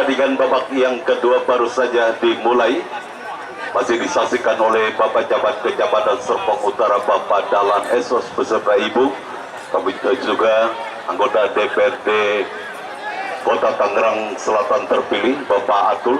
pertandingan babak yang kedua baru saja dimulai. Masih disaksikan oleh Bapak Camat Kecamatan Serpong Utara, Bapak Dalan Esos beserta Ibu. Kami juga anggota DPRD Kota Tangerang Selatan terpilih, Bapak Atul.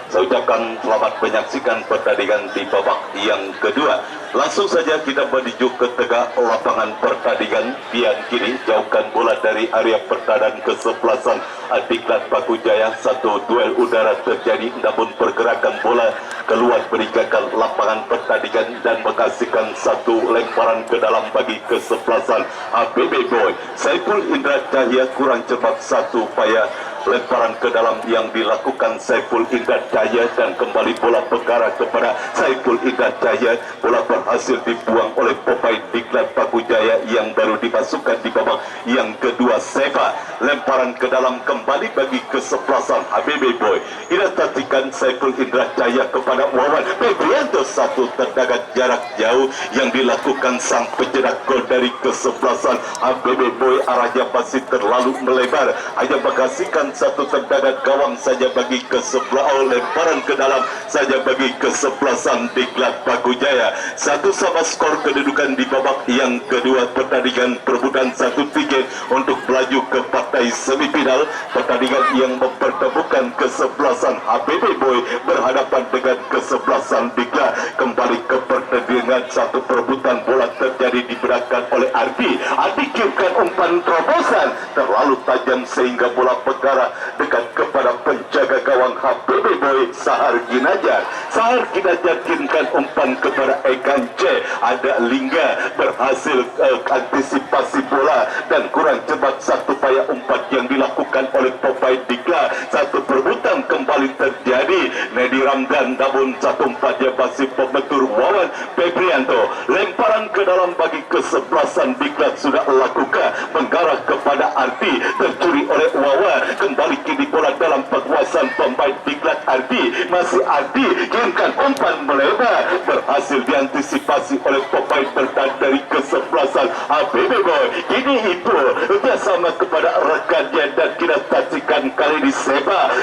Saya ucapkan selamat menyaksikan pertandingan di babak yang kedua. Langsung saja kita menuju ke tengah lapangan pertandingan. Pian kiri, jauhkan bola dari area pertahanan kesebelasan Adiklat Paku Jaya. Satu duel udara terjadi, namun pergerakan bola keluar meninggalkan lapangan pertandingan dan menghasilkan satu lemparan ke dalam bagi kesebelasan ABB Boy. Saiful Indra Cahya kurang cepat satu upaya lemparan ke dalam yang dilakukan Saiful Indra Cahya, dan kembali bola bergarah kepada Saiful Indra Cahya. Bola berhasil dibuang oleh pemain Diklat Paku Jaya yang baru dimasukkan di babak yang kedua. Seva lemparan ke dalam kembali bagi kesebelasan HBB Boy. Kita tatikan Saiful Indra Cahya kepada Wawan Febrianto, satu tendangan jarak jauh yang dilakukan sang pencetak gol dari kesebelasan HBB Boy. Arahnya masih terlalu melebar, hanya menghasilkan satu tendangan gawang saja bagi kesebelasan, lemparan ke dalam saja bagi kesebelasan Diklat Paku Jaya. Satu sama skor kedudukan di babak yang kedua pertandingan, perebutan satu tiket untuk melaju ke partai semifinal. Pertandingan yang mempertemukan kesebelasan HBB Boy berhadapan dengan kesebelasan Diklat. Kembali ke pertandingan, satu perebutan bola terjadi diberikan oleh Ardi. Ardi kirimkan umpan terobosan terlalu tajam sehingga bola bergarah dekat kepada penjaga gawang HBB Boy, Sahar Ginanjar. Sahar Ginanjar kirimkan umpan kepada Egance. Ada Lingga berhasil antisipasi bola dan kurang cepat satu upaya umpan yang dilakukan oleh pemain Diklat. Satu perebutan kembali terjadi, Nedi Ramdan, namun satu umpannya masih pembetur Wawan Febrianto. Lemparan ke dalam bagi kesebelasan Diklat sudah lakukan, mengarah kepada Ardi, tercuri oleh Wawan. Kembali kini bola dalam penguasaan pemain Diklat. Ardi, masih Ardi kirimkan umpan melebar, berhasil diantisipasi oleh pemain bertahan dari kesebelasan HBB Boy. Kini itu bersama kepada rekannya dan kita saksikan kali ini Seva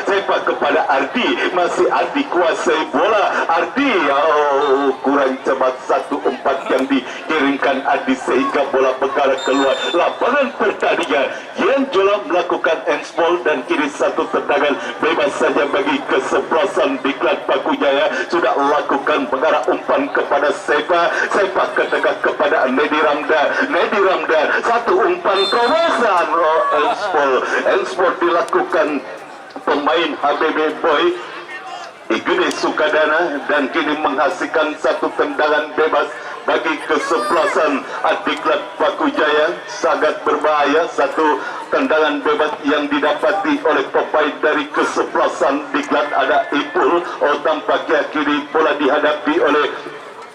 kepada Ardi, masih Ardi kuasai bola. Ardi kurang cepat satu umpan yang dikirimkan Ardi sehingga bola bergarah keluar lapangan pertandingan. Yan Jola melakukan handsball dan kini satu tendangan bebas saja bagi kesebelasan Diklat Paku Jaya. Sudah lakukan mengarah umpan kepada Seva kedekat kepada Nedi Ramdan, satu umpan terobosan. Handsball dilakukan pemain HBB Boy Igede Sukadana, dan kini menghasilkan satu tendangan bebas bagi kesebelasan Adiklat Paku Jaya. Sangat berbahaya satu tendangan bebas yang didapati oleh pemain dari kesebelasan Diklat. Ada Ipul, tampaknya kini bola dihadapi oleh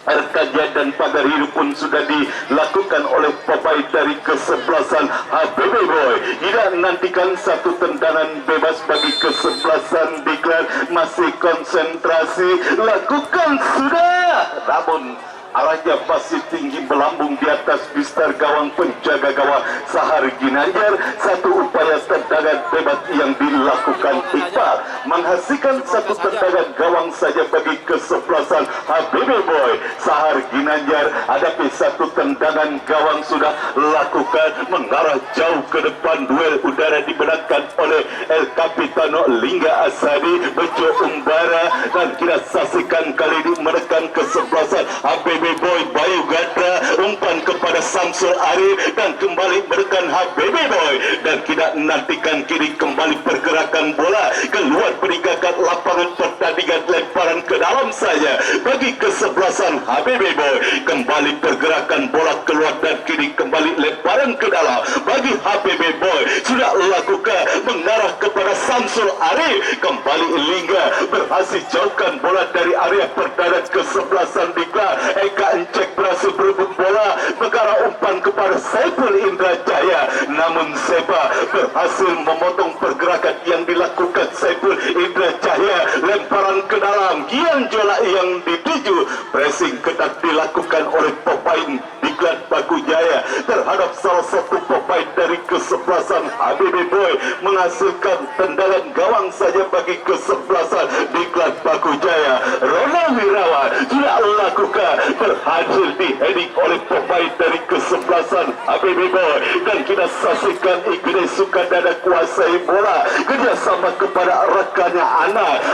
Erkaja dan pagar hidup pun sudah dilakukan oleh pemain dari kesebelasan HBB Boy. Tidak nantikan satu tendangan bebas bagi kesebelasan Diklat. Masih konsentrasi, lakukan sudah, namun arahnya masih tinggi melambung di atas bistar gawang penjaga gawang Sahar Ginanjar. Satu upaya tendangan bebas yang dilakukan Iqbal menghasilkan satu tendangan gawang saja bagi kesebelasan HBB Boy. Sahar Ginanjar hadapi satu tendangan gawang sudah lakukan, mengarah jauh ke depan. Duel udara dimenangkan oleh El Capitano Lingga Asadi Bejo Umbara, dan kita saksikan kali ini menekan kesebelasan HBB Boy. Bayu Gatra umpan kepada Samsul Arif dan kembali menekan HBB Boy, dan kita nantikan kiri kembali pergerakan bola keluar meninggalkan lapangan pertandingan. Lemparan ke dalam saja bagi kesebelasan HBB Boy. Kembali pergerakan bola keluar dan kini kembali lemparan ke dalam bagi HBB Boy. Sudah lakukan mengarah kepada Samsul Arif. Kembali Lingga berhasil jauhkan bola dari area pertahanan kesebelasan Diklat. Eka Encek berhasil berebut bola, mengarah umpan kepada Saiful Indra Jaya, namun Seva berhasil memotong pergerakan yang dilakukan Saiful Indra Jaya. Lemparan ke dalam, Gian Jola yang dituju, pressing ketat dilakukan oleh pemain Diklat Paku Jaya terhadap salah satu pemain dari dari kesebelasan HBB Boy menghasilkan tendangan gawang saja bagi kesebelasan Diklat Paku Jaya. Ronald Wirawan sudah lakukan berhasil diheading oleh pemain dari kesebelasan HBB Boy, dan kita saksikan Igede Sukadana kuasai bola kerjasama kepada rekannya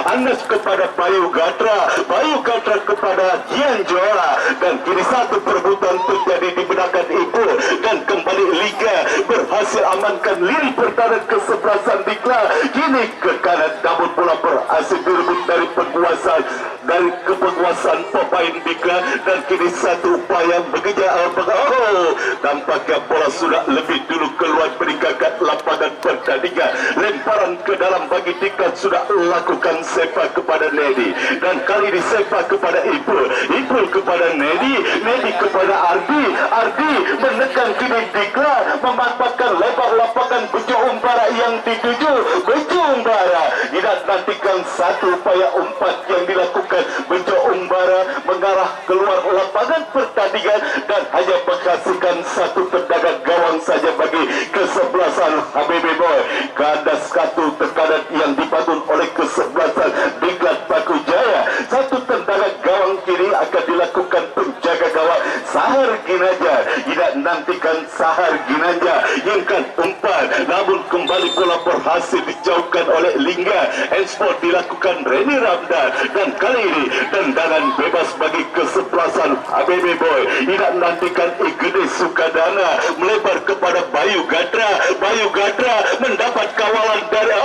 Anas kepada Bayu Gatra kepada Gian Jola, dan kini satu perebutan terjadi di belakang Ibu, dan kembali Liga berhasil amankan lini pertahanan kesebelasan Diklat. Kini ke kanan, namun bola berhasil direbut dari kepenguasaan pemain Diklat, dan kini satu upaya mengejar tampaknya bola sudah lebih dulu keluar meninggalkan lapangan pertandingan. Lemparan ke dalam bagi Diklat sudah lakukan sepak kepada Nedi, dan kali ini sepak kepada Ipul kepada Nedi kepada Ardi menekan kini Diklat, memanfaatkan lebar lapangan Bejo Umbara yang dituju Bejo Umbara. Tidak nantikan satu upaya umpan yang dilakukan Bejo Umbara mengarah keluar lapangan pertandingan, dan hanya menghasilkan satu tendangan gawang saja bagi kesebelasan HBB Boy. Kandas satu tekanan yang dibangun oleh kesebelasan Diklat Paku Jaya. Satu tendangan gawang kini akan dilakukan penjaga gawang Sahar Ginanjar. Tidak nantikan Sahar Ginanjar yang umpan, namun kembali bola berhasil dijauhkan oleh Lingga. Handsport dilakukan Reni Ramdan, dan kali ini tendangan bebas bagi kesebelasan HBB Boy. Tidak nantikan Igede Sukadana melebar kepada Bayu Gatra mendapat kawalan dari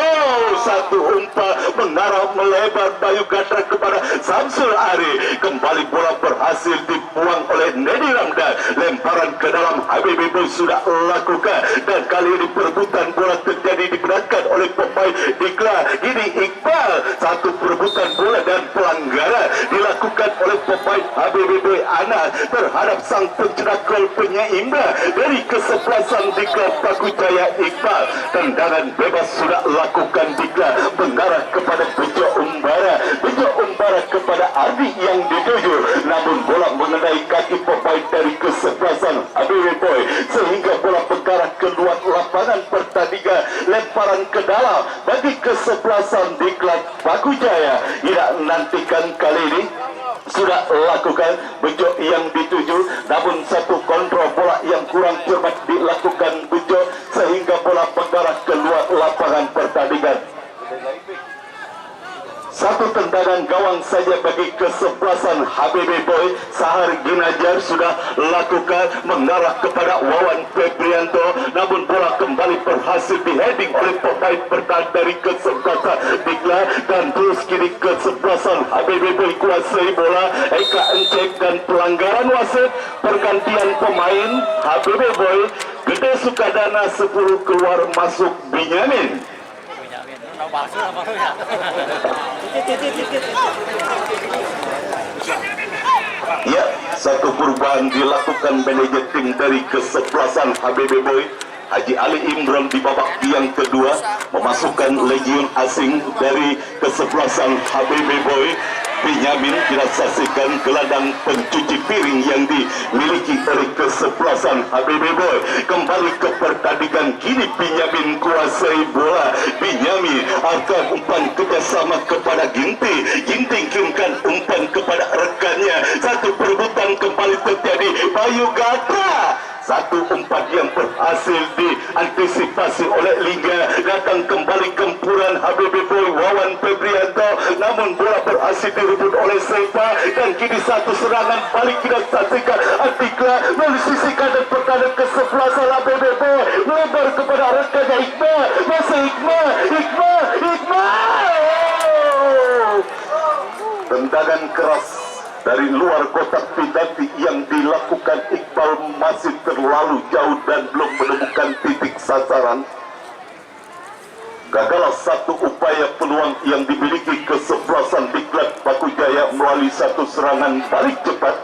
satu umpan mengarah melebar Bayu Gatra kepada Samsul Ari. Kembali bola berhasil dibuang oleh Nedi Ramdan. Lemparan ke dalam HBB Boy sudah lakukan, dan kali ini perebutan bola terjadi dibenarkan oleh pemain Diklat. Ini Iqbal, satu perebutan bola dan pelanggaran dilakukan oleh pemain HBB Boy Anas terhadap sang pencetak gol penyeimbang dari kesebelasan Diklat Paku Jaya Iqbal. Tendangan bebas sudah lakukan Diklat mengarah kepada Bejo Umbara kepada Ardi yang dituju, namun bola mengenai kaki pemain dari kesebelasan HBB Boy sehingga bola mengarah keluar lapangan pertandingan. Lemparan ke dalam bagi kesebelasan Diklat Paku Jaya. Tidak nantikan kali ini sudah lakukan Bejo yang dituju, namun satu kontrol bola yang kurang cermat dilakukan Bejo sehingga bola mengarah keluar lapangan pertandingan. Satu tendangan gawang saja bagi kesebelasan HBB Boy. Sahar Ginanjar sudah lakukan mengarah kepada Wawan Febrianto, namun bola kembali berhasil diheading oleh pemain bertahan dari kesebelasan Diklat, dan terus kini kesebelasan HBB Boy kuasai bola. Eka Encek dan pelanggaran wasit. Pergantian pemain HBB Boy, Gede Sukadana 10 keluar masuk Binyamin. Ya, satu perubahan dilakukan manajer tim dari kesebelasan HBB Boy. Haji Ali Imran di babak yang kedua memasukkan legion asing dari kesebelasan HBB Boy. Binyamin tidak saksikan gelandang pencuci piring yang dimiliki oleh kesebelasan HBB Boy. Kembali ke pertandingan, kini Binyamin kuasai bola. Binyamin akan umpan kerjasama kepada Ginting kirimkan umpan kepada rekannya. Satu perebutan kembali terjadi. Bayu Gatra, satu umpan yang berhasil diantisipasi oleh Liga. Datang kembali gempuran HBB Boy Wawan Febrianto, namun bola berhasil direbut oleh Sepa, dan kini satu serangan balik kita saksikan Atikla melalui sisi kanan pertahanan kesebelasan HBB Boy melebar kepada rekannya Iqbal. Masih Iqbal. Tendangan keras dari luar kotak penalti yang dilakukan Iqbal masih terlalu jauh dan belum menemukan titik sasaran. Gagal satu upaya peluang yang dimiliki kesebelasan Diklat Paku Jaya melalui satu serangan balik cepat.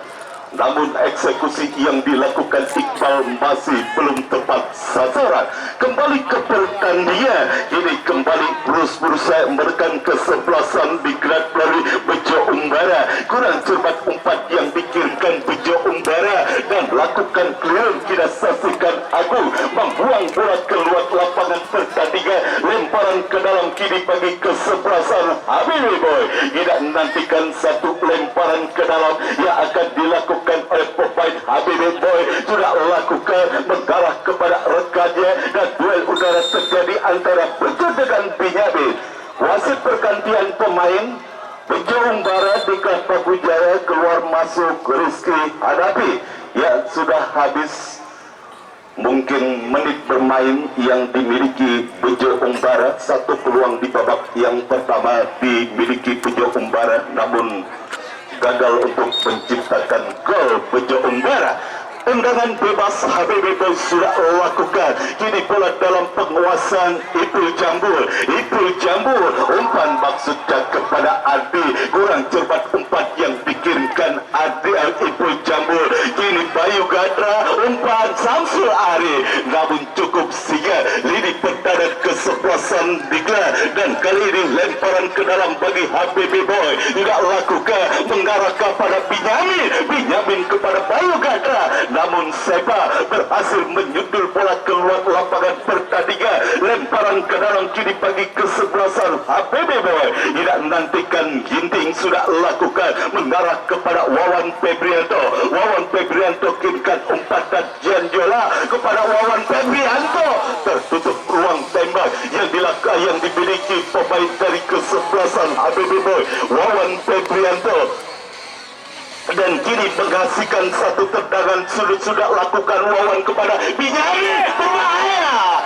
namun eksekusi yang dilakukan Iqbal masih belum tepat sasaran. Kembali ke pertandingan, ini kembali berusaha menekan kesebelasan digerak dari Bejo Umbara. Kurang cermat umpan yang dikirimkan Bejo Umbara dan lakukan clear, tidak saksikan Agung membuang bola keluar lapangan pertandingan, lemparan ke dalam kini bagi kesebelasan Habibie Boy. Tidak menantikan satu lemparan ke dalam yang akan dilakukan oleh pemain Habibie Boy, sudah lakukan mengarah kepada rekannya dan duel udara terjadi antara Bejo dengan Binyamin. Wasit pergantian pemain, Bejo Umbara di Kelapa Jaya, keluar masuk Rizky Hanafi yang sudah habis mungkin menit bermain yang dimiliki Bejo Umbara. Satu peluang di babak yang pertama dimiliki Bejo Umbara, namun gagal untuk menciptakan gol Bejo Umbara. Tendangan bebas Habibie Boy sudah lakukan. Kini bola dalam penguasaan Ipul Jambul. Ipul Jambul, umpan maksudnya kepada Ardi. Kurang cermat umpan yang dikirimkan Ardi Ipul Jambul. Kini Bayu Gadra, umpan Samsul Ari, namun cukup singa. Lini pertahanan kesebelasan digelar dan kali ini lemparan ke dalam bagi Habibie Boy. Tidak lakukan, mengarah kepada Binyamin kepada Bayu Gadra, namun Seba berhasil menyundul bola keluar lapangan pertandingan. Lemparan ke dalam kini bagi kesebelasan Habibie Boy. Tidak menantikan Ginting, sudah lakukan mengarah kepada Wawan Febrianto. Wawan Febrianto kirimkan umpan dan Janjola kepada Wawan Febrianto. Tertutup ruang tembak yang dimiliki pemain dari kesebelasan Habibie Boy, Wawan Febrianto. Dan kini menghasilkan satu tendangan sudah lakukan Wawan kepada Binyamin. Berbahaya,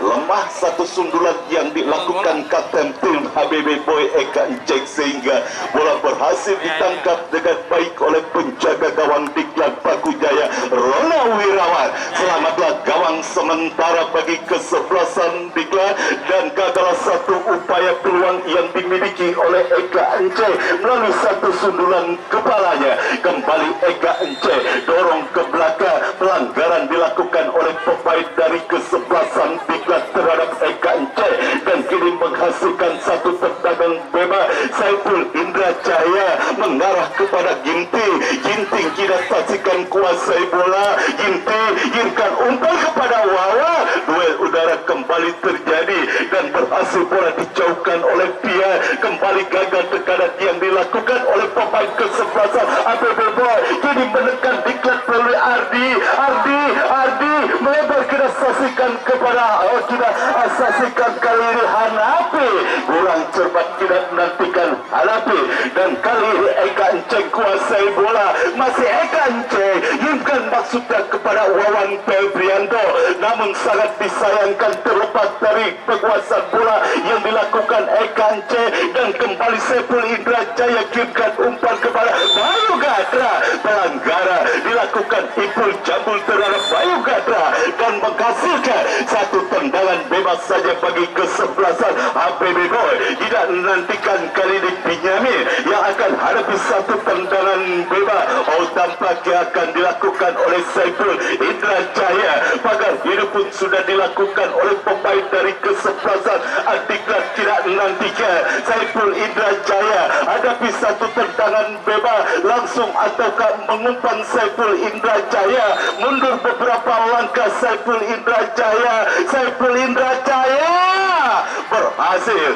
lemah satu sundulan yang dilakukan kapten tim Habibie Boy Eka Encik, sehingga bola berhasil ditangkap dengan baik oleh penjaga gawang Diklat Paku Jaya Rona Wirawan. Selamatlah gawang sementara bagi kesebelasan Diklat dan gagal satu upaya peluang yang dimiliki oleh Eka Encik melalui satu sundulan kepalanya. Kembali Eka Encik dorong ke belakang, pelanggaran dilakukan oleh pemain dari kesebelasan Diklat terhadap Eka Encik dan kini menghasilkan satu tendangan bebas. Saiful Indra Cahaya mengarah kepada Ginting. Ginting tidak saksikan kuasai bola. Ginting kirimkan umpan kepada Wawa. Duel udara kembali terjadi dan berhasil bola dijauhkan oleh Pia. Kembali gagal tekanan yang dilakukan oleh pemain kesebelasan Habibie Boy. Kini menekan Diklat melalui Ardi melebar, kita saksikan kepada saksikan kali ini Hanafi. Kurang cermat, tidak menantikan Hanafi dan kali ini Eka Encik kuasai bola. Masih Eka Encik kirimkan maksudnya kepada Wawan Febrianto, namun sangat disayangkan terlepas dari penguasaan bola yang dilakukan Eka Encik dan kembali Saiful Indra Jaya kirimkan umpan kepada Bayu Gadra. Pelanggaran dilakukan Ipul Jambul terhadap Bayu Gadra dan menghasilkan satu tendangan bebas saja bagi kesebelasan Habibie Boy. Tidak menantikan kali ini Binyamin yang akan hadapi satu tendangan bebas. Tampaknya akan dilakukan oleh Saiful Indra Jaya. Pagar hidup pun sudah dilakukan oleh pemain dari kesebelasan Diklat. Tidak menantikan Saiful Indra Jaya hadapi satu tendangan bebas langsung ataukah mengumpan Saiful Indra Jaya. Mundur beberapa langkah Saiful Indra Jaya berhasil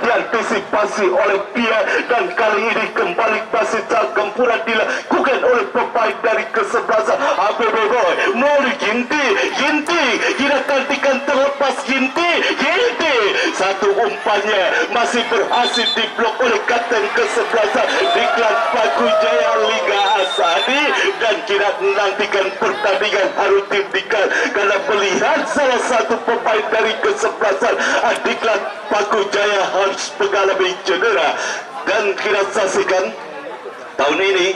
diantisipasi oleh Pia dan kali ini kembali masih gempura dilakukan oleh pemain dari kesebelasan Habibie Boy. Melalui Ginting tidak gantikan terlepas Ginting satu umpannya masih berhasil diblok oleh kapten kesebelasan Diklat Paku Jaya Liga Asadi dan tidak menantikan pertandingan harus dihentikan karena melihat salah satu pemain dari kesebelasan Diklat Paku Jaya harus mengalami cedera. Dan kita saksikan tahun ini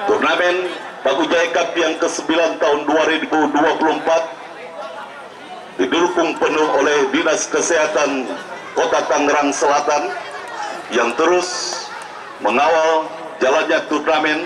turnamen Paku Jaya Cup yang ke-9 tahun 2024 didukung penuh oleh Dinas Kesehatan Kota Tangerang Selatan yang terus mengawal jalannya turnamen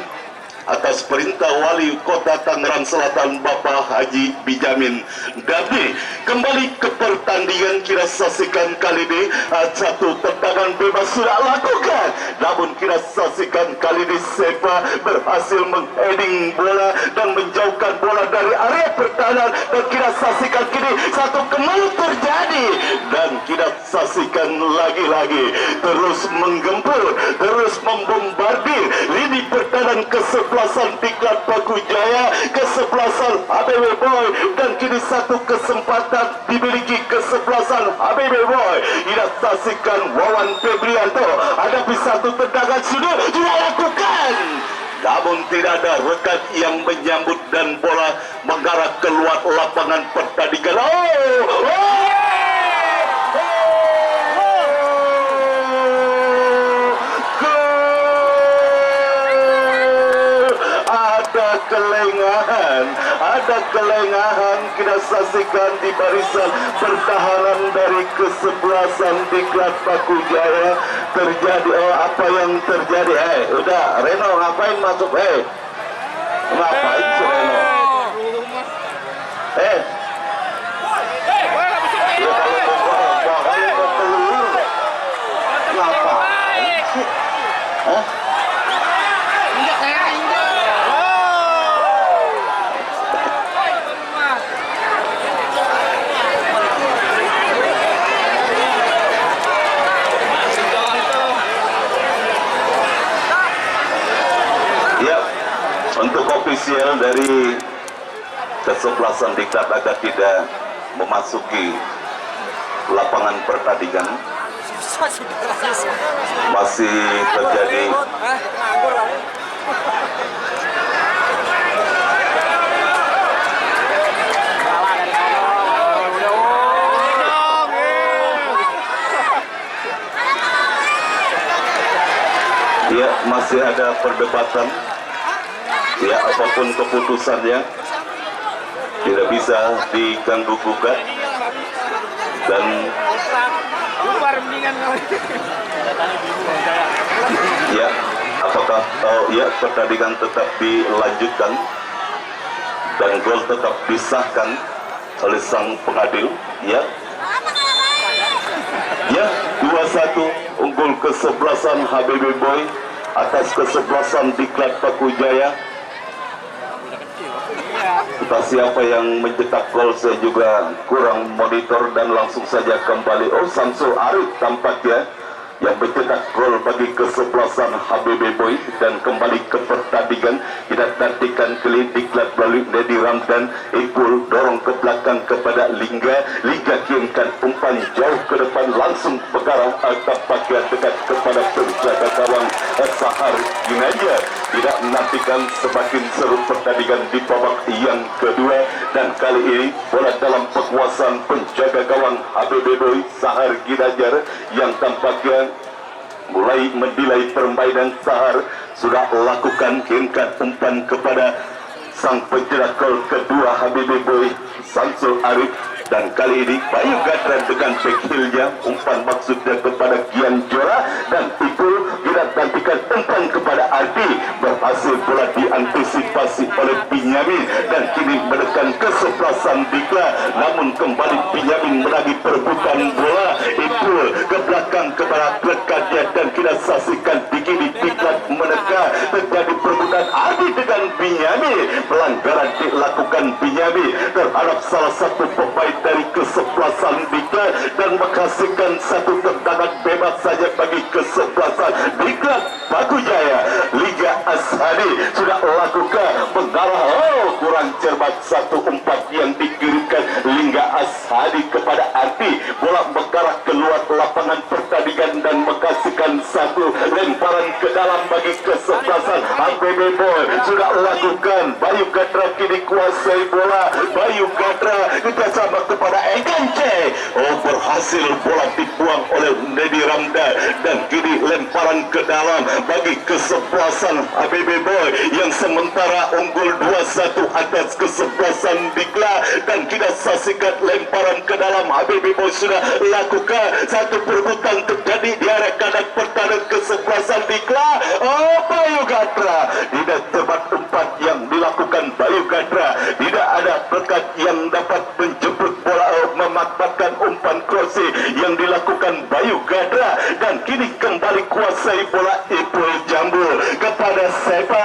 atas perintah Wali Kota Tangerang Selatan Bapak Haji Bijamin. Dami kembali ke pertandingan, kita saksikan kali ini satu tendangan bebas sudah lakukan, namun kita saksikan kali ini Sepa berhasil mengheading bola dan menjauhkan bola dari area pertahanan, dan kita saksikan kini satu kembali terjadi, dan kita saksikan lagi-lagi terus menggempur, terus membombardir lini pertahanan kesebelasan Diklat Paku Jaya, kesebelasan HBB Boy, dan kini satu kesempatan dimiliki kesebelasan HBB Boy. Kita saksikan Wawan Febrianto hadapi satu tendangan sudah lakukan, namun tidak ada rekan yang menyambut dan bola mengarah keluar lapangan pertandingan. Ada kelengahan kita saksikan di barisan pertahanan dari kesebelasan Diklat Paku Jaya. Terjadi apa yang terjadi? Udah Reno ngapain masuk? Ngapain si Reno? Untuk ofisial dari kesebelasan Diklat agar tidak memasuki lapangan pertandingan, masih terjadi masih ada perdebatan. Apapun keputusannya tidak bisa diganggu gugat, dan apakah pertandingan tetap dilanjutkan dan gol tetap disahkan oleh sang pengadil. 2-1 unggul kesebelasan HBB Boy atas kesebelasan Diklat Paku Jaya. Entah siapa yang mencetak gol, saya juga kurang monitor, dan langsung saja kembali. Samsul Arif tampaknya yang mencetak gol bagi kesebelasan HBB Boy, dan kembali ke pertandingan. Kita nantikan kali Diklat melalui Nedi Ramdan, Ikul dorong ke belakang kepada Liga kirimkan umpan jauh ke depan, langsung mengarah tampaknya dekat kepada penjaga gawang Sahar Ginanjar. Tidak menantikan semakin seru pertandingan di babak yang kedua, dan kali ini bola dalam penguasaan penjaga gawang HBB Boy Sahar Ginanjar yang tampaknya mulai menilai permainan. Sahar sudah lakukan kirimkan umpan kepada sang pencetak gol kedua HBB Boy Samsul Arif, dan kali ini Bayu Gadran dengan back-heel-nya, umpan maksudnya kepada Gian Jora, dan itu kita nantikan umpan kepada Ardi, berhasil bola diantisipasi oleh Binyamin, dan kini menekan kesebelasan Diklat, namun kembali Binyamin menagi perebutan bola, itu ke belakang kepada rekannya, dan kita saksikan di kini Diklat menekan, terjadi perebutan Ardi dengan Binyamin, pelanggaran dilakukan Binyamin terhadap salah satu pemain dari kesebelasan Diklat, dan menghasilkan satu tendangan bebas saja bagi kesebelasan Diklat Paku Jaya. Liga Ashadi sudah lakukan mengarah, kurang cermat satu umpan yang dikirimkan Liga Ashadi kepada Arti, bola mengarah keluar lapangan pertandingan dan menghasilkan satu lemparan ke dalam bagi kesebelasan HBB Boy. Sudah lakukan Bayu Gadra kini kuasai bola, Bayu Gadra kita sama kepada Engkance, berhasil bola dibuang oleh Nedi Ramdan dan kini lemparan ke dalam bagi kesebelasan HBB Boy yang sementara unggul 2-1 atas kesebelasan Dikla. Dan kita saksikan lemparan ke dalam HBB Boy sudah lakukan satu perebutan terjadi di area kanan pertahanan kesebelasan Dikla. Bayu Gadra tidak tempat umpan yang dilakukan Bayu Gadra, tidak ada rekan yang dapat menjemput bola, memanfaatkan umpan crossing yang dilakukan Bayu Gadra. Dan kini kembali kuasai bola Ipul Jambul kepada Sepa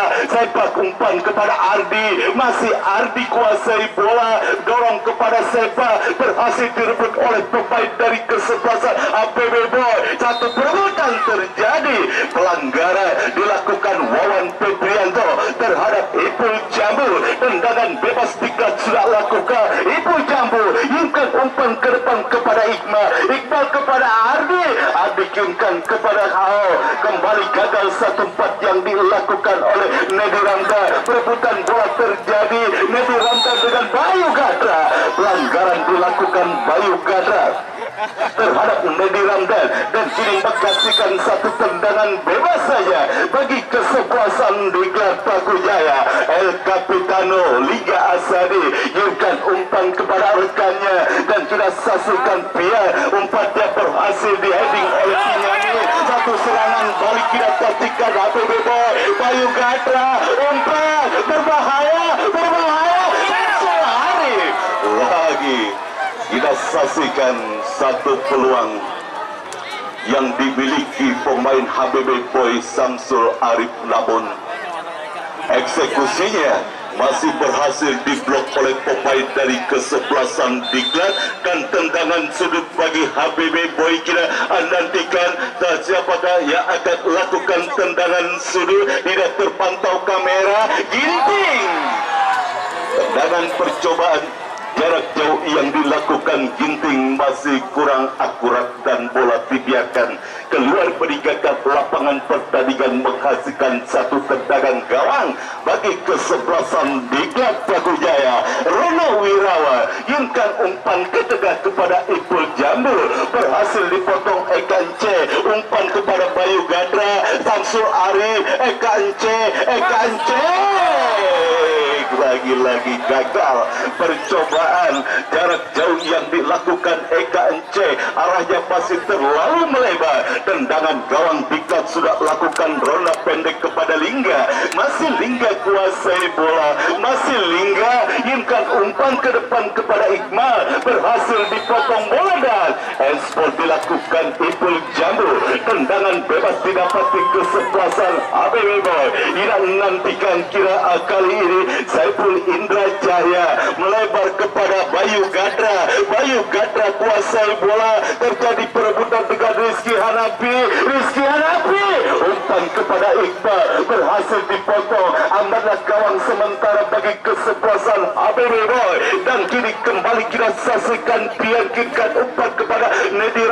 umpan kepada Ardi, masih Ardi kuasai bola, dorong kepada Sepa, berhasil direbut oleh pemain dari kesebelasan HBB Boy. Satu perebutan terjadi, pelanggaran dilakukan Wawan Febrianto terhadap Ipul Jambul. Tendangan bebas Diklat sudah lakukan, Ipul Jambul yungkan umpan ke depan kepada Iqbal kepada Ardi kirimkan kepada Hao, kembali gagal satu umpan yang dilakukan oleh Nedi Ramdan. Perebutan bola terjadi, Nedi Ramdan dengan Bayu Gadra, pelanggaran dilakukan Bayu Gadra terhadap Nedi Ramdan dan kini mengkasihkan satu tendangan bebas saja bagi kesebelasan Diklat Pakujaya. El Capitano Liga Asadi kirimkan umpan kepada rekannya dan sudah saksikan biar umpannya berhasil di heading oleh penyanyi. Satu serangan balik kita saksikan HBB Boy. Bayu Gadra umpan berbahaya hari lagi kita saksikan satu peluang yang dimiliki pemain HBB Boy Samsul Arif, namun eksekusinya masih berhasil diblok oleh pemain dari kesebelasan Diklat. Dan tendangan sudut bagi HBB Boy kita nantikan siapakah yang akan lakukan tendangan sudut, tidak terpantau kamera. Ginting, tendangan percobaan jarak jauh yang dilakukan Ginting masih kurang akurat dan bola dibiarkan keluar meninggalkan lapangan pertandingan, menghasilkan satu tendangan gawang bagi kesebelasan Diklat Pakujaya. Rono Wirawa yungkan umpan ke tengah kepada Ipul Jambul, berhasil dipotong Eka Ence, umpan kepada Bayu Gadra, Samsul Ari, Eka Ence lagi-lagi gagal percobaan jarak jauh yang dilakukan Eka Ence, arahnya masih terlalu melebar. Tendangan gawang Diklat sudah lakukan ronda pendek kepada Lingga, masih Lingga kuasai bola, masih Lingga yungkan umpan ke depan kepada Iqmal, berhasil dipotong bola dan ekspor dilakukan Ipul Jambul. Tendangan bebas didapati kesebelasan HBB Boy. Tidak nantikan kira kali ini Saiful Indra Jaya melebar kepada Bayu Gadra. Bayu Gadra kuasai bola, terjadi perebutan dengan Rizky Hanafi. Umpan kepada Iqbal, berhasil dipotong. Amanah gawang sementara bagi kesebelasan HBB Boy. Dan kini kembali kita saksikan diangkitkan umpan kepada Nedi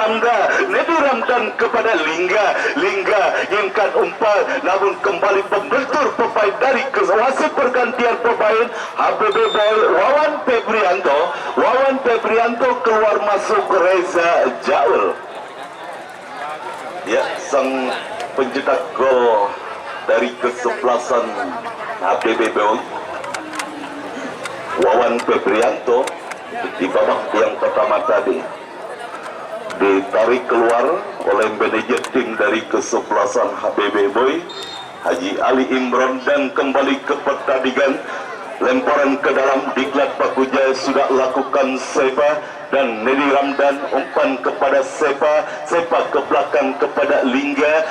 Ramdan kepada Lingga yungkan umpan, namun kembali pembentur pemain dari wasit pergantian pemain HBB Boy. Wawan Febrianto keluar masuk Reza Jaul. Ya, sang pencetak gol dari kesebelasan HBB Boy Wawan Febrianto di babak yang pertama tadi ditarik keluar oleh manajer tim dari kesebelasan HBB Boy Haji Ali Imron. Dan kembali ke pertandingan, lemparan ke dalam Diklat Pakujaya sudah lakukan Sepa dan Nedi Ramdan, umpan kepada Sepa ke belakang kepada Lingga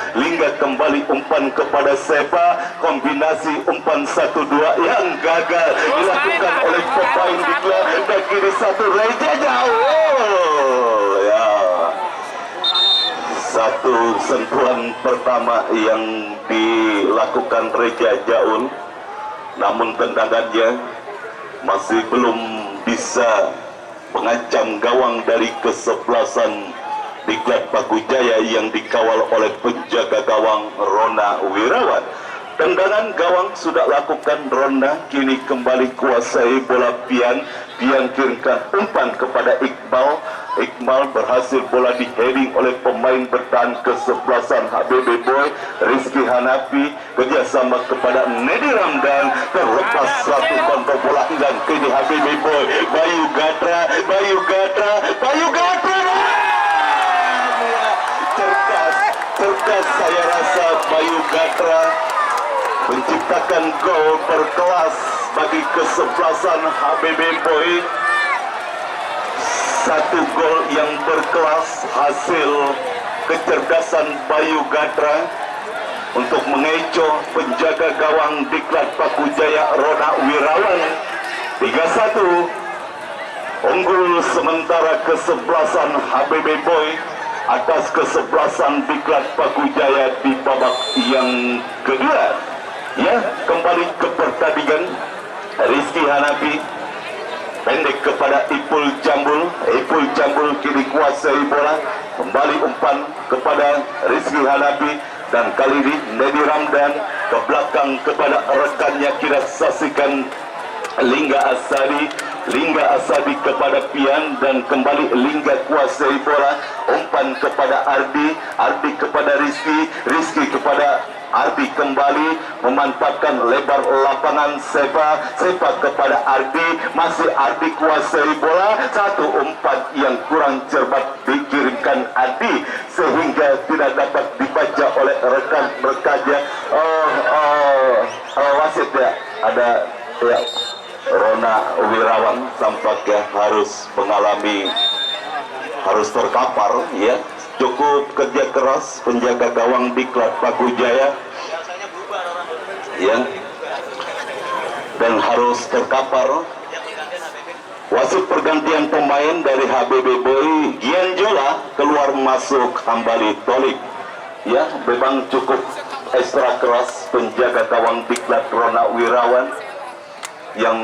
kembali umpan kepada Sepa, kombinasi umpan 1-2 yang gagal dilakukan oleh pemain Diklat. Dan kini satu Reja Jaul, ya, satu sentuhan pertama yang dilakukan Reja Jaul, namun tendangannya masih belum bisa mengancam gawang dari kesebelasan Diklat Pakujaya yang dikawal oleh penjaga gawang Rona Wirawan. Tendangan gawang sudah lakukan Rona, kini kembali kuasai bola Pian kirimkan umpan kepada Iqbal Iqmal berhasil bola di heading oleh pemain bertahan kesebelasan HBB Boy Rizky Hanafi, kerjasama kepada Nedi Ramdan, terlepas satu kontrol bola dan kini HBB Boy Bayu Gatra cerdas saya rasa Bayu Gatra menciptakan gol berkelas bagi kesebelasan HBB Boy. Satu gol yang berkelas hasil kecerdasan Bayu Gatra untuk mengecoh penjaga gawang Diklat Pakujaya Rona Wirawan. 3-1 unggul sementara kesebelasan HBB Boy atas kesebelasan Diklat Pakujaya di babak yang kedua. Ya, kembali ke pertandingan. Rizky Hanafi pendek kepada Ipul Jambul kini kuasai bola, kembali umpan kepada Rizky Hanafi dan kali ini Nedi Ramdan ke belakang kepada rekannya, kita saksikan Lingga Asadi kepada Pian dan kembali Lingga kuasai bola, umpan kepada Ardi kepada Rizky kepada Ardi, kembali memanfaatkan lebar lapangan Sepa kepada Ardi, masih Ardi kuasai bola, satu umpan yang kurang cermat dikirimkan Ardi sehingga tidak dapat dibaca oleh rekan-rekannya. Wasit ya, ada ya, Rona Wirawan tampaknya harus terkapar ya. Cukup kerja keras penjaga gawang Diklat Pakujaya ya, dan harus terkapar. Wasit pergantian pemain dari HBB Boy Gianjola keluar masuk Hambali Tolik ya, memang cukup ekstra keras penjaga gawang Diklat Rona Wirawan yang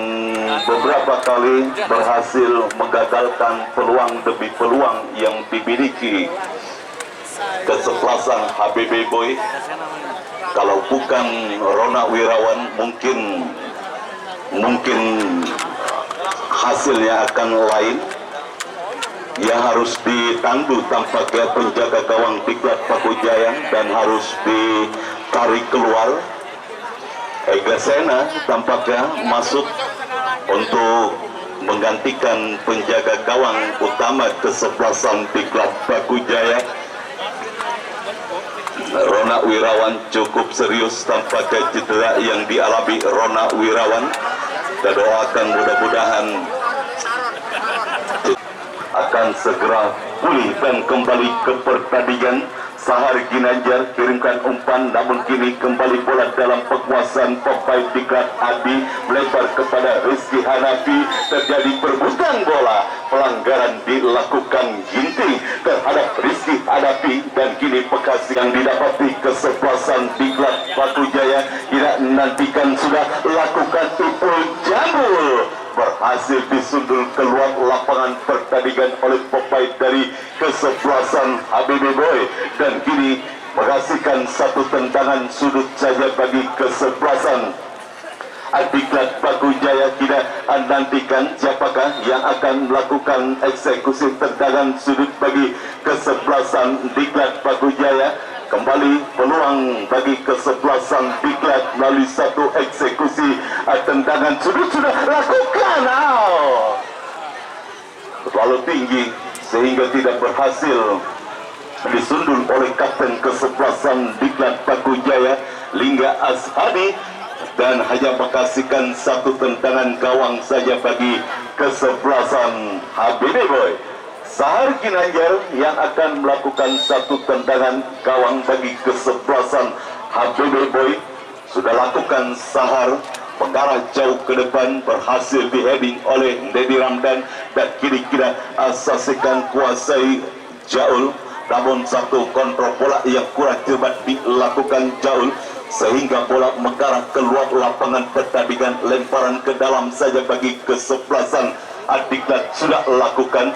beberapa kali berhasil menggagalkan peluang demi peluang yang dimiliki kesebelasan HBB Boy. Kalau bukan Rona Wirawan mungkin hasilnya akan lain. Yang harus ditandu tampaknya penjaga gawang Diklat Pakujaya dan harus ditarik keluar. Ega Sena tampaknya masuk untuk menggantikan penjaga gawang utama kesebelasan Diklat Pakujaya. Rona Wirawan cukup serius tampaknya cedera yang dialami Rona Wirawan. Kita doakan mudah-mudahan akan segera pulih dan kembali ke pertandingan. Sahar Ginanjar kirimkan umpan, namun kini kembali bola dalam penguasaan pemain Diklat Adi, melebar kepada Rizky Hanafi, terjadi perebutan bola, pelanggaran dilakukan Ginting terhadap Rizky Hanafi dan kini bekas yang didapati kesebelasan Diklat Pakujaya. Tidak nantikan sudah lakukan Ipul Jambul, berhasil disundul keluar lapangan pertandingan oleh pemain dari kesebelasan HBB Boy dan kini menghasilkan satu tendangan sudut saja bagi kesebelasan Diklat Pakujaya. Kita nantikan siapakah yang akan melakukan eksekusi tendangan sudut bagi kesebelasan Diklat Pakujaya. Kembali peluang bagi kesebelasan Diklat melalui satu eksekusi tendangan sudut sudah lakukan. Terlalu tinggi sehingga tidak berhasil disundul oleh kapten kesebelasan Diklat Pakujaya Lingga Ashadi, dan hanya menghasilkan satu tendangan gawang saja bagi kesebelasan HBB Boy. Sahar Ginanjar yang akan melakukan satu tendangan gawang bagi kesebelasan HBB Boy. Sudah lakukan Sahar, mengarah jauh ke depan, berhasil di-heading oleh Nedi Ramdan dan kini kita saksikan kuasai Jaul, namun satu kontrol bola yang kurang cermat dilakukan Jaul sehingga bola mengarah keluar lapangan pertandingan. Lemparan ke dalam saja bagi kesebelasan Diklat sudah lakukan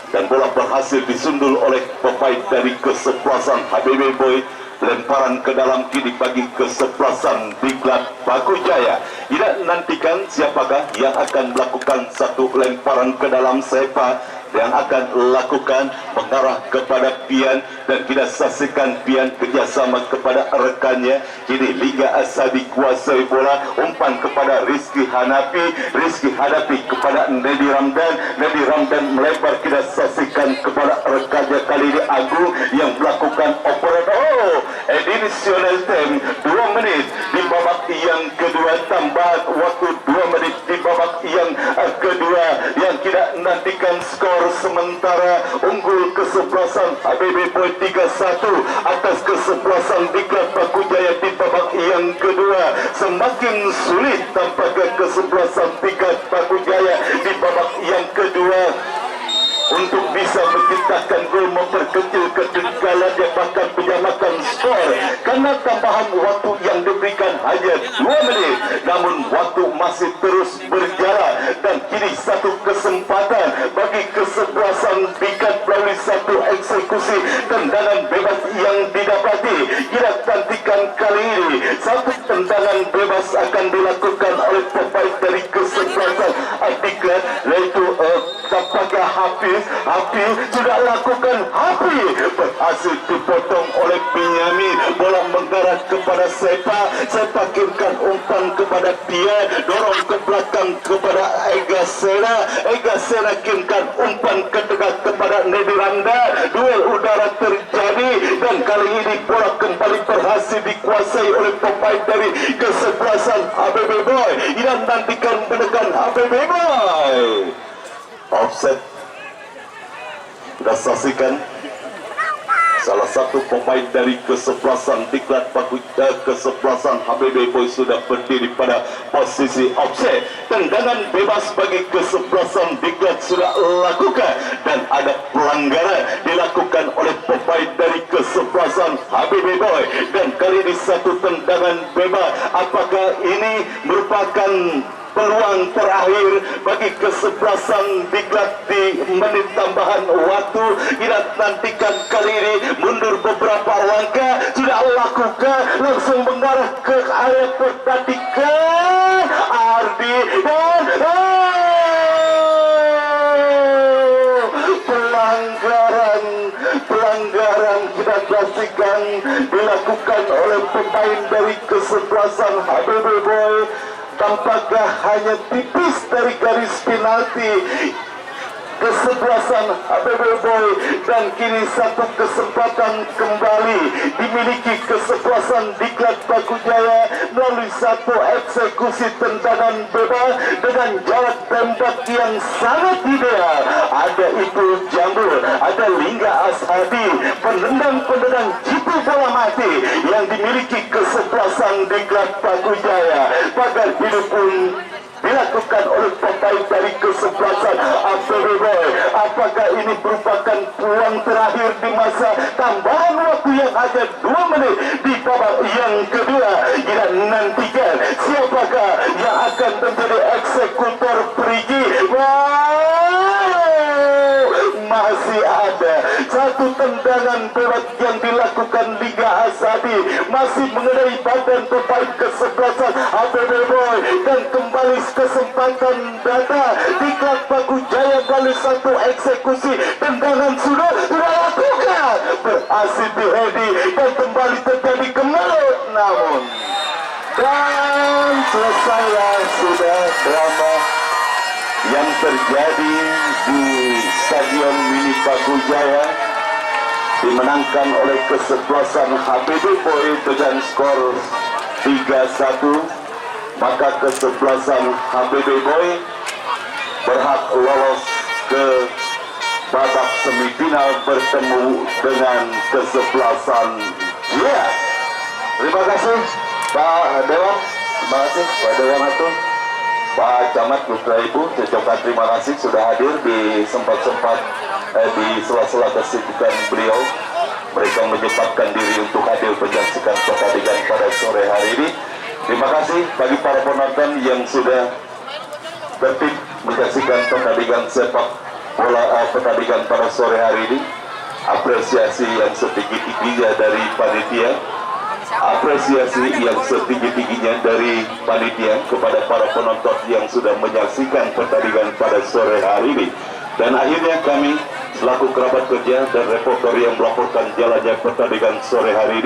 dan bola berhasil disundul oleh pemain dari kesebelasan HBB Boy. Lemparan ke dalam kini bagi kesebelasan Diklat Pakujaya. Tidak nantikan siapakah yang akan melakukan satu lemparan ke dalam. Sepa yang akan lakukan mengarah kepada pian, dan kita saksikan pian kerjasama kepada rekannya. Kini Liga Asa dikuasai bola, umpan kepada Rizky Hanapi kepada Nedi Ramdan melebar, kita saksikan kepada rekannya kali ini Agung yang melakukan operator. Additional time 2 menit di babak yang kedua, tambahan waktu 2 menit di babak yang kedua, yang kita nantikan skor sementara unggul kesebelasan ABB Boy 3-1 atas kesebelasan Diklat Paku Jaya di babak yang kedua. Semakin sulit tampaknya kesebelasan Diklat Paku Jaya di babak yang kedua untuk bisa menciptakan gol, memperkecil ketinggalan dan bahkan menyamakan skor, karena tambahan waktu yang diberikan hanya 2 menit. Namun waktu masih terus berjalan, dan kini satu kesempatan bagi kesebelasan Diklat melalui satu eksekusi tendangan bebas yang didapati. Kita nantikan kali ini satu tendangan bebas akan dilakukan oleh pemain dari kesebelasan Diklat, yaitu tampaknya Hafiz sudah lakukan, berhasil dipotong oleh Binyamin. Bola mengarah kepada Sepa kirimkan umpan kepada dia, dorong ke belakang kepada Ega Sena kirimkan umpan ke tengah kepada Nedi Randa. Duel udara terjadi, dan kali ini bola kembali berhasil dikuasai oleh pemain dari kesebelasan ABB Boy. Kita nantikan menekan ABB Boy. Offset, kita saksikan salah satu pemain dari kesebelasan Diklat Paku, kesebelasan HBB Boy sudah berdiri pada posisi offset. Tendangan bebas bagi kesebelasan Diklat sudah lakukan, dan ada pelanggaran dilakukan oleh pemain dari kesebelasan HBB Boy, dan kali ini satu tendangan bebas. Apakah ini merupakan peluang terakhir bagi kesebelasan Diklat di menit tambahan waktu? Kita nantikan kali ini mundur beberapa langkah, sudah lakukan, langsung mengarah ke area pertandingan. Ardi dan pelanggaran kita saksikan dilakukan oleh pemain dari kesebelasan HBB Boy. Tampaknya hanya tipis dari garis penalti kesebelasan ABB Boy, dan kini satu kesempatan kembali dimiliki kesebelasan Diklat Paku Jaya melalui satu eksekusi tendangan bebas dengan jarak tembak yang sangat ideal. Ada Ipul Jambul, ada Lingga Ashadi, penendang jitu bola mati yang dimiliki kesebelasan Diklat Paku Jaya. Pagar hidup pun dilakukan oleh pemain dari kesebelasan ABB Boy. Apakah ini merupakan peluang terakhir di masa tambahan waktu yang ada 2 menit di babak yang kedua? Kita nantikan siapakah yang akan menjadi eksekutor perigi. Masih ada satu tendangan bebas yang dilakukan Liga Asadi, masih mengenai badan pemain kesebelasan ABB Boy, dan kembali kesempatan data Diklat Paku Jaya melalui satu eksekusi tendangan sudah lakukan, berhasil dihedi, dan kembali terjadi kemelut, namun dan selesailah sudah drama yang terjadi di Stadion Mini Paku Jaya, dimenangkan oleh kesebelasan HBB Boy dengan skor 3-1. Maka kesebelasan HBB Boy berhak lolos ke babak semifinal bertemu dengan kesebelasan Jaya. Terima kasih Pak Dewan, terima kasih Pak Dewan Atur, Pak Camat, Putra Ibu, ucapkan terima kasih sudah hadir di sempat-sempat di sela-sela kesibukan beliau. Mereka menyempatkan diri untuk hadir menyaksikan pertandingan pada sore hari ini. Terima kasih bagi para penonton yang sudah tertib menyaksikan pertandingan sepak bola pertandingan pada sore hari ini. Apresiasi yang setinggi-tingginya dari panitia, apresiasi yang setinggi-tingginya dari panitia kepada para penonton yang sudah menyaksikan pertandingan pada sore hari ini. Dan akhirnya kami selaku kerabat kerja dan reporter yang melaporkan jalannya pertandingan sore hari ini